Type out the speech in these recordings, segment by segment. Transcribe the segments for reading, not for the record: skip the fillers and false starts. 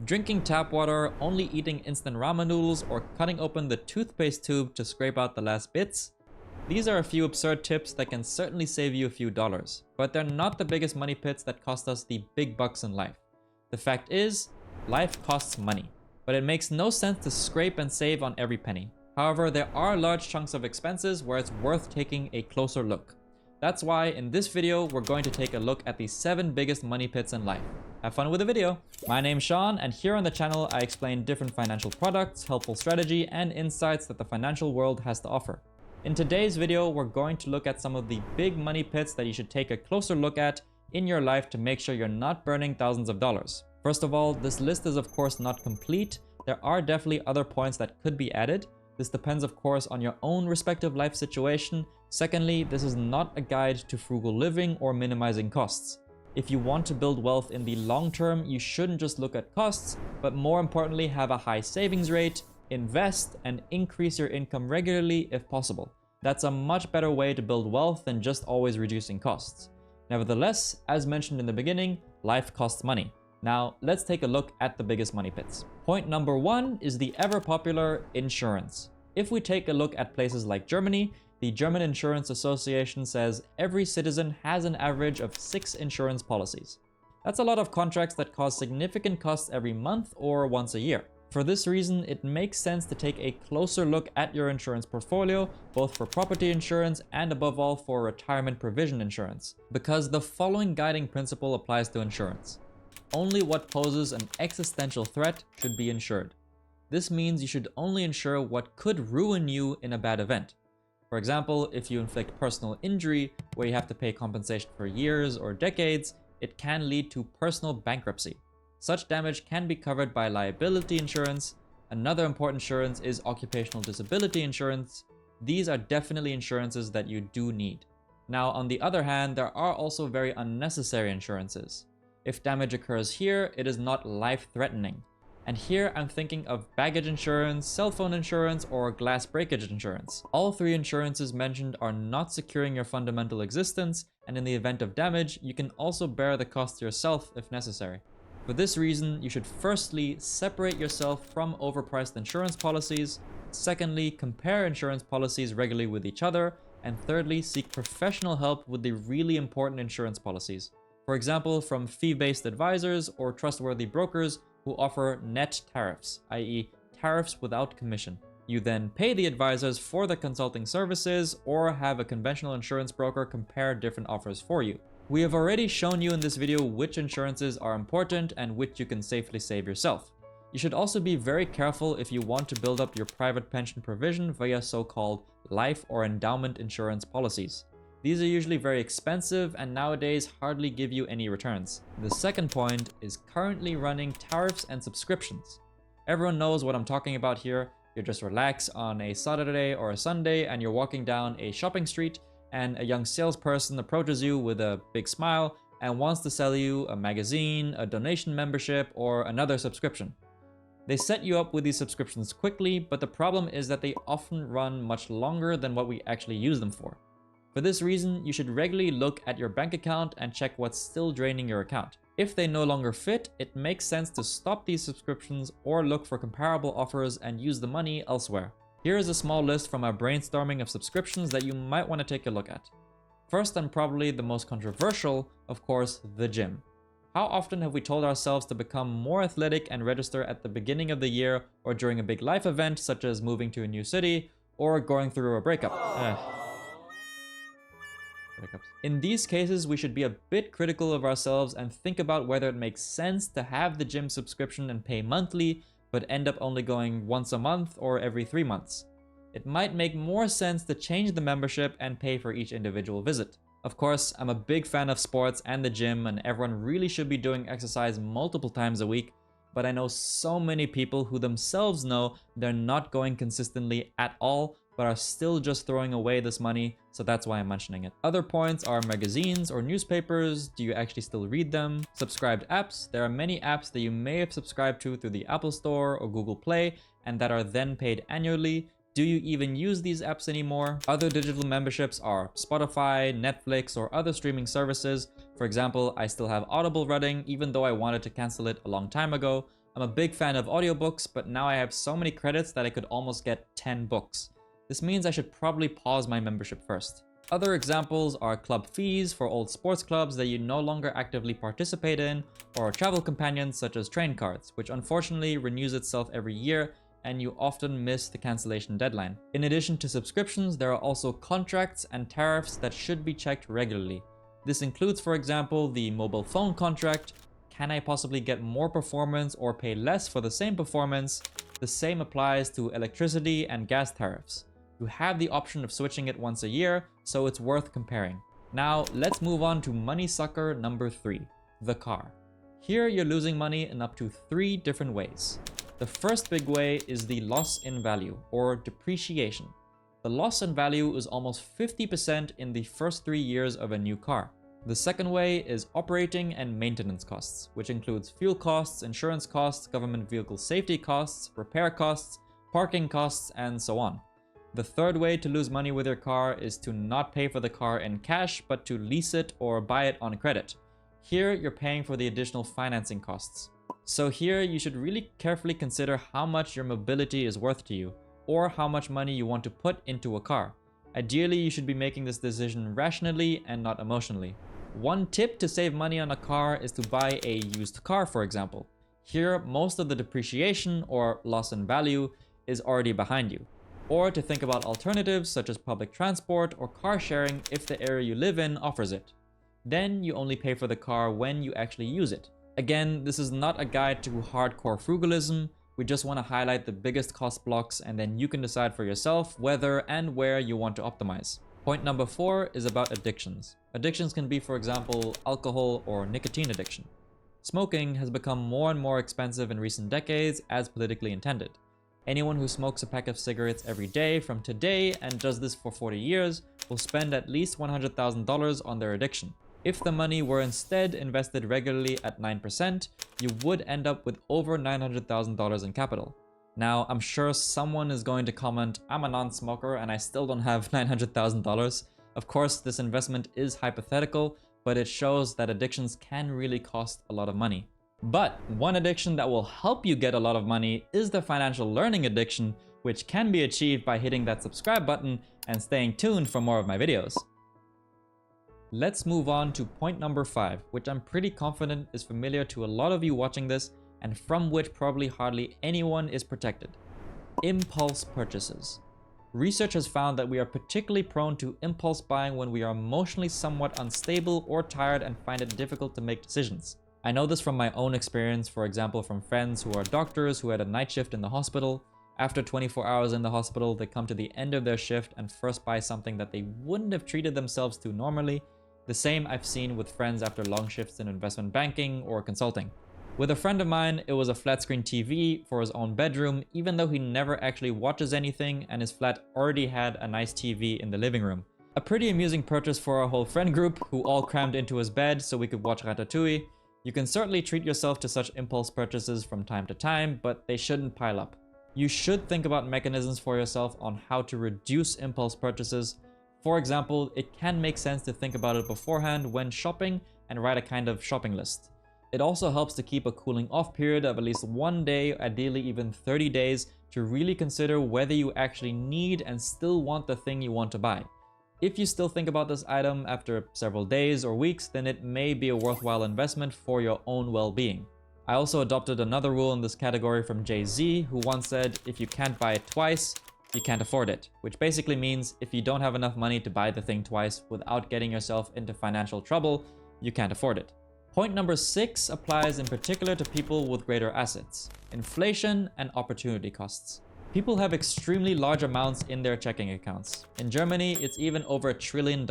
Drinking tap water, only eating instant ramen noodles, or cutting open the toothpaste tube to scrape out the last bits. These are a few absurd tips that can certainly save you a few dollars, but they're not the biggest money pits that cost us the big bucks in life. The fact is, life costs money, but it makes no sense to scrape and save on every penny. However, there are large chunks of expenses where it's worth taking a closer look. That's why in this video, we're going to take a look at the 7 biggest money pits in life. Have fun with the video. My name's Sean, and here on the channel, I explain different financial products, helpful strategy, and insights that the financial world has to offer. In today's video, we're going to look at some of the big money pits that you should take a closer look at in your life to make sure you're not burning thousands of dollars. First of all, this list is of course not complete. There are definitely other points that could be added. This depends of course on your own respective life situation. Secondly, this is not a guide to frugal living or minimizing costs. If you want to build wealth in the long term, you shouldn't just look at costs, but more importantly, have a high savings rate, invest, and increase your income regularly if possible. That's a much better way to build wealth than just always reducing costs. Nevertheless, as mentioned in the beginning, life costs money. Now, let's take a look at the biggest money pits. Point number 1 is the ever popular insurance. If we take a look at places like Germany, the German Insurance Association says every citizen has an average of 6 insurance policies. That's a lot of contracts that cause significant costs every month or once a year. For this reason, it makes sense to take a closer look at your insurance portfolio, both for property insurance and above all for retirement provision insurance, because the following guiding principle applies to insurance. Only what poses an existential threat should be insured. This means you should only insure what could ruin you in a bad event. For example, if you inflict personal injury where you have to pay compensation for years or decades, it can lead to personal bankruptcy. Such damage can be covered by liability insurance. Another important insurance is occupational disability insurance. These are definitely insurances that you do need. Now, on the other hand, there are also very unnecessary insurances. If damage occurs here, it is not life-threatening. And here I'm thinking of baggage insurance, cell phone insurance, or glass breakage insurance. All 3 insurances mentioned are not securing your fundamental existence, and in the event of damage, you can also bear the cost yourself if necessary. For this reason, you should firstly separate yourself from overpriced insurance policies. Secondly, compare insurance policies regularly with each other. And thirdly, seek professional help with the really important insurance policies. For example, from fee-based advisors or trustworthy brokers who offer net tariffs, i.e. tariffs without commission. You then pay the advisors for the consulting services or have a conventional insurance broker compare different offers for you. We have already shown you in this video which insurances are important and which you can safely save yourself. You should also be very careful if you want to build up your private pension provision via so-called life or endowment insurance policies. These are usually very expensive and nowadays hardly give you any returns. The second point is currently running tariffs and subscriptions. Everyone knows what I'm talking about here. You just relax on a Saturday or a Sunday and you're walking down a shopping street and a young salesperson approaches you with a big smile and wants to sell you a magazine, a donation membership, or another subscription. They set you up with these subscriptions quickly, but the problem is that they often run much longer than what we actually use them for. For this reason, you should regularly look at your bank account and check what's still draining your account. If they no longer fit, it makes sense to stop these subscriptions or look for comparable offers and use the money elsewhere. Here is a small list from our brainstorming of subscriptions that you might want to take a look at. First, and probably the most controversial, of course, the gym. How often have we told ourselves to become more athletic and register at the beginning of the year or during a big life event such as moving to a new city or going through a breakup? In these cases, we should be a bit critical of ourselves and think about whether it makes sense to have the gym subscription and pay monthly, but end up only going once a month or every 3 months. It might make more sense to change the membership and pay for each individual visit. Of course, I'm a big fan of sports and the gym, and everyone really should be doing exercise multiple times a week, but I know so many people who themselves know they're not going consistently at all, but are still just throwing away this money, so that's why I'm mentioning it. Other points are magazines or newspapers. Do you actually still read them? Subscribed apps. There are many apps that you may have subscribed to through the Apple Store or Google Play and that are then paid annually. Do you even use these apps anymore? Other digital memberships are Spotify, Netflix, or other streaming services. For example, I still have Audible running, even though I wanted to cancel it a long time ago. I'm a big fan of audiobooks, but now I have so many credits that I could almost get 10 books. This means I should probably pause my membership first. Other examples are club fees for old sports clubs that you no longer actively participate in, or travel companions such as train cards, which unfortunately renews itself every year and you often miss the cancellation deadline. In addition to subscriptions, there are also contracts and tariffs that should be checked regularly. This includes, for example, the mobile phone contract. Can I possibly get more performance or pay less for the same performance? The same applies to electricity and gas tariffs. You have the option of switching it once a year, so it's worth comparing. Now, let's move on to money sucker number 3, the car. Here you're losing money in up to 3 different ways. The first big way is the loss in value, or depreciation. The loss in value is almost 50% in the first 3 years of a new car. The second way is operating and maintenance costs, which includes fuel costs, insurance costs, government vehicle safety costs, repair costs, parking costs, and so on. The third way to lose money with your car is to not pay for the car in cash, but to lease it or buy it on credit. Here, you're paying for the additional financing costs. So here, you should really carefully consider how much your mobility is worth to you, or how much money you want to put into a car. Ideally, you should be making this decision rationally and not emotionally. One tip to save money on a car is to buy a used car, for example. Here, most of the depreciation or loss in value is already behind you. Or to think about alternatives such as public transport or car sharing if the area you live in offers it. Then you only pay for the car when you actually use it. Again, this is not a guide to hardcore frugalism. We just want to highlight the biggest cost blocks, and then you can decide for yourself whether and where you want to optimize. Point number 4 is about addictions. Addictions can be, for example, alcohol or nicotine addiction. Smoking has become more and more expensive in recent decades, as politically intended. Anyone who smokes a pack of cigarettes every day from today and does this for 40 years will spend at least $100,000 on their addiction. If the money were instead invested regularly at 9%, you would end up with over $900,000 in capital. Now, I'm sure someone is going to comment, I'm a non-smoker and I still don't have $900,000. Of course, this investment is hypothetical, but it shows that addictions can really cost a lot of money. But one addiction that will help you get a lot of money is the financial learning addiction, which can be achieved by hitting that subscribe button and staying tuned for more of my videos. Let's move on to point number 5, which I'm pretty confident is familiar to a lot of you watching this and from which probably hardly anyone is protected. Impulse purchases. Research has found that we are particularly prone to impulse buying when we are emotionally somewhat unstable or tired and find it difficult to make decisions. I know this from my own experience, for example, from friends who are doctors who had a night shift in the hospital. After 24 hours in the hospital, they come to the end of their shift and first buy something that they wouldn't have treated themselves to normally. The same I've seen with friends after long shifts in investment banking or consulting. With a friend of mine, it was a flat screen TV for his own bedroom, even though he never actually watches anything and his flat already had a nice TV in the living room. A pretty amusing purchase for our whole friend group, who all crammed into his bed so we could watch Ratatouille. You can certainly treat yourself to such impulse purchases from time to time, but they shouldn't pile up. You should think about mechanisms for yourself on how to reduce impulse purchases. For example, it can make sense to think about it beforehand when shopping and write a kind of shopping list. It also helps to keep a cooling off period of at least 1 day, ideally even 30 days, to really consider whether you actually need and still want the thing you want to buy. If you still think about this item after several days or weeks, then it may be a worthwhile investment for your own well-being. I also adopted another rule in this category from Jay-Z, who once said, if you can't buy it twice, you can't afford it, which basically means if you don't have enough money to buy the thing twice without getting yourself into financial trouble, you can't afford it. Point number 6 applies in particular to people with greater assets: inflation and opportunity costs. People have extremely large amounts in their checking accounts. In Germany, it's even over $1 trillion.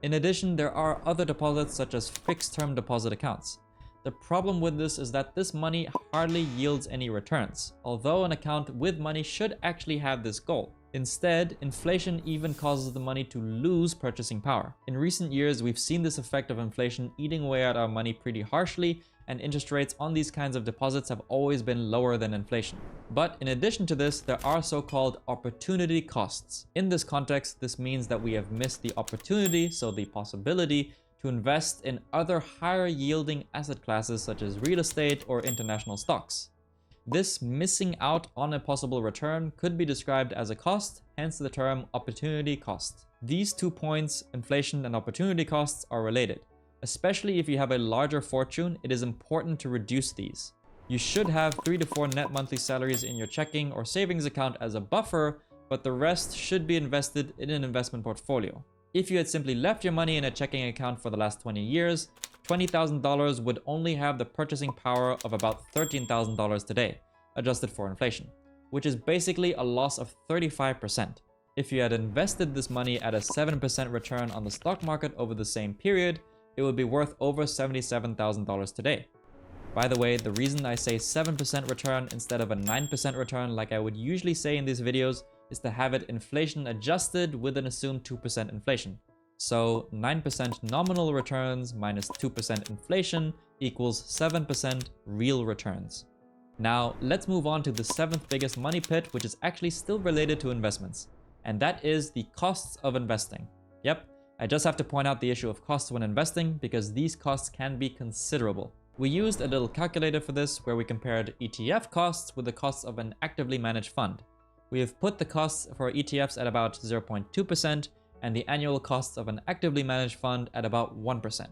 In addition, there are other deposits such as fixed-term deposit accounts. The problem with this is that this money hardly yields any returns, although an account with money should actually have this goal. Instead, inflation even causes the money to lose purchasing power. In recent years, we've seen this effect of inflation eating away at our money pretty harshly, and interest rates on these kinds of deposits have always been lower than inflation. But in addition to this, there are so-called opportunity costs. In this context, this means that we have missed the opportunity, so the possibility, to invest in other higher yielding asset classes such as real estate or international stocks. This missing out on a possible return could be described as a cost, hence the term opportunity cost. These 2 points, inflation and opportunity costs, are related. Especially if you have a larger fortune, it is important to reduce these. You should have 3 to 4 net monthly salaries in your checking or savings account as a buffer, but the rest should be invested in an investment portfolio. If you had simply left your money in a checking account for the last 20 years, $20,000 would only have the purchasing power of about $13,000 today, adjusted for inflation, which is basically a loss of 35%. If you had invested this money at a 7% return on the stock market over the same period, it would be worth over $77,000 today. By the way, the reason I say 7% return instead of a 9% return like I would usually say in these videos is to have it inflation adjusted with an assumed 2% inflation. So 9% nominal returns minus 2% inflation equals 7% real returns. Now let's move on to the 7th biggest money pit, which is actually still related to investments, and that is the costs of investing. Yep, I just have to point out the issue of costs when investing because these costs can be considerable. We used a little calculator for this where we compared ETF costs with the costs of an actively managed fund. We have put the costs for ETFs at about 0.2% and the annual costs of an actively managed fund at about 1%.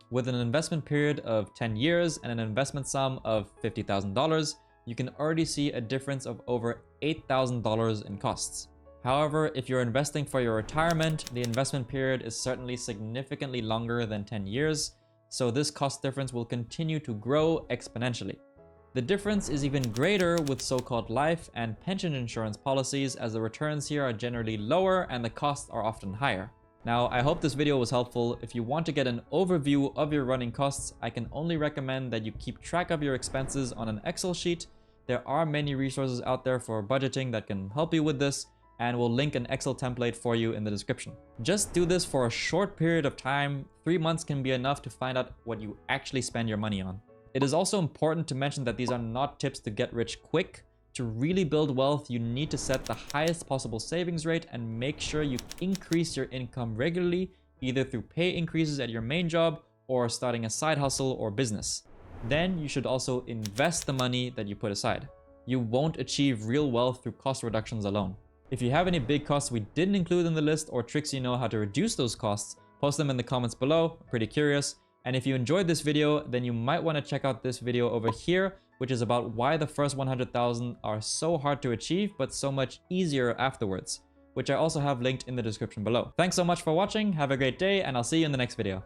With an investment period of 10 years and an investment sum of $50,000, you can already see a difference of over $8,000 in costs. However, if you're investing for your retirement, the investment period is certainly significantly longer than 10 years, so this cost difference will continue to grow exponentially. The difference is even greater with so-called life and pension insurance policies, as the returns here are generally lower and the costs are often higher. Now, I hope this video was helpful. If you want to get an overview of your running costs, I can only recommend that you keep track of your expenses on an Excel sheet. There are many resources out there for budgeting that can help you with this, and we'll link an Excel template for you in the description. Just do this for a short period of time. 3 months can be enough to find out what you actually spend your money on. It is also important to mention that these are not tips to get rich quick. To really build wealth, you need to set the highest possible savings rate and make sure you increase your income regularly, either through pay increases at your main job or starting a side hustle or business. Then you should also invest the money that you put aside. You won't achieve real wealth through cost reductions alone. If you have any big costs we didn't include in the list or tricks you know how to reduce those costs, post them in the comments below. I'm pretty curious. And if you enjoyed this video, then you might want to check out this video over here, which is about why the first 100,000 are so hard to achieve, but so much easier afterwards, which I also have linked in the description below. Thanks so much for watching, have a great day, and I'll see you in the next video.